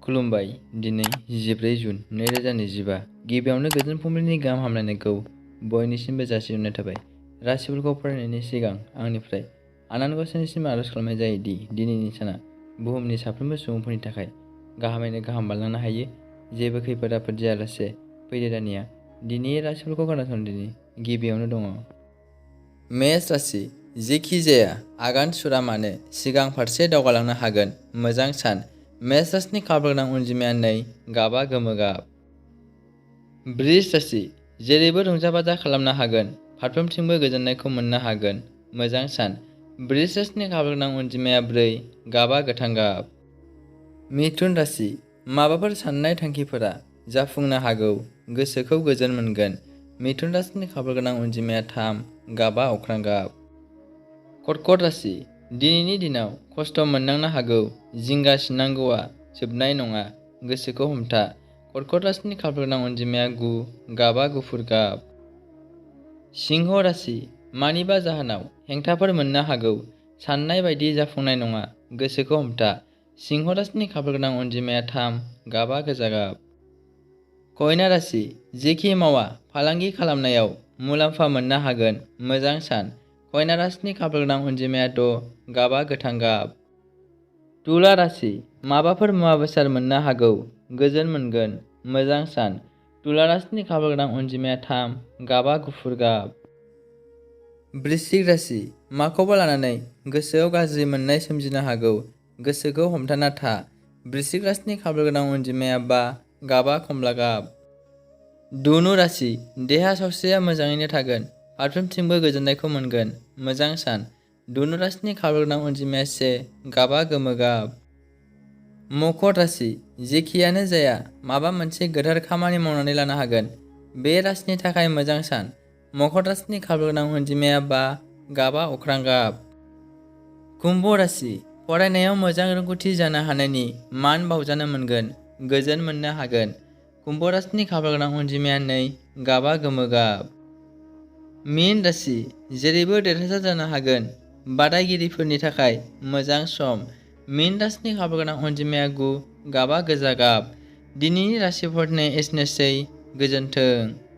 खुलुमबाय। दिनै 14 जुन 2025 गिबियावनो गोजोन फुंबिलिनि गाहाम हामलायनायखौ बयनिसिमबो जासिहरनाय थाबाय। राशिफोरखौ फरायनायनि सिगां आंनिफ्राय आनान गसाइनिसिम आरज खालामनाय जायो दि दिनैनि साना बुहुमनि साफ्रोमबो सुबुंफोरनि थाखाय गाहामैनो गाहाम बारलांनो हायो। जेबो खैफोद आफोद जायालासे फैदो दानिया दिनै राशिफोरखौ खोनासंदिनि। गिबियावनो दङ मेष राशि। जेखि जाया आगान सुरा मानो सिगां फारसे दावगालांनो हागोन। मोजां सान। मेष राशिनि खाफालगोनां अनजिमाया 2, गाबआ गोमो गाब। बृष राशि। जेरैबो रंजा बाजा खालामनो हागोन, फारफ्रोमथिंबो गोजोननायखौ मोननो हागोन। मोजां सान। बृष राशिनि खाफालगोनां अनजिमाया 4, गाबआ गोथां गाब। मिथुन राशि। माबाफोर साननाय थांखिफोरा जाफुंनो हागौ, गोसोखौ गोजोन मोनगोन। मिथुन राशिनि खाफालगोनां अनजिमाया 3, गाबआ अख्रां गाब। कर्कट राशि। दिनैनि दिनाव खस्थ' मोननांनो हागौ, जिंगा सिनांगौआ जोबनाय नङा, गोसोखौ हमथा। कर्कट राशिनि खाफालगोनां अनजिमाया 9, गाबआ गुफुर गाब। सिंह राशि। मानिबा जाहोनाव हेंथाफोर मोननो हागौ, साननाय बायदि जाफुंनाय नङा, गोसोखौ हमथा। सिंह राशिनि खाफालगोनां अनजिमाया 3, गाबआ गोजा गाब। कन्या राशि। जेखि मावा फालांगि खालामनायाव मुलाम्फा मोननो हागोन। मोजां सान। कन्या राशिनि खाफालगोनां अनजिमाया 6, गाबआ गोथां गाब। तुला राशि। माबाफोर मुवा बेसाद मोननो हागौ, गोजोन मोनगोन। मोजां सान। तुला राशिनि खाफालगोनां अनजिमाया 3, गाबआ गुफुर गाब। वृश्चिक राशि। माखौबा लानानै गोसोआव गाज्रि मोननाय सोमजिनो हागौ, गोसोखौ हमथाना था। वृश्चिक राशिनि खाफालगोनां अनजिमाया 5, गाबआ खमला गाब। धनु राशि। देहा सावस्रिया मोजाङैनो थागोन, फारफ्रोमथिंबो गोजोननायखौ मोनगोन। मोजां सान। धनु राशिनि खाफालगोनां अनजिमाया 1, गाबआ गोमो गाब। मकर राशि। जेखियानो जाया माबा मोनसे गोथार खामानि मावनानै लानो हागोन, बे राशिनि थाखाय मोजां सान। मकर राशिनि खाफालगोनां अनजिमाया 5, गाबआ अख्रां गाब। कुम्भ राशि। फरायनायाव मोजां रोंगौथि जानो हानायनि मान बावजानो मोनगोन, गोजोन मोननो हागोन। कुम्भ राशिनि खाफालगोनां अनजिमाया 2, गाबआ गोमो गाब। मीन राशि। जेरैबो देरहासार जानो हागोन, बादायगिरिफोरनि थाखाय मोजां सम। मीन राशिनि खाफालगोनां अनजिमाया 9, गाबआ गोजा गाब। दिनैनि राशिफोरनि एसेनोसै। गोजोन्थों।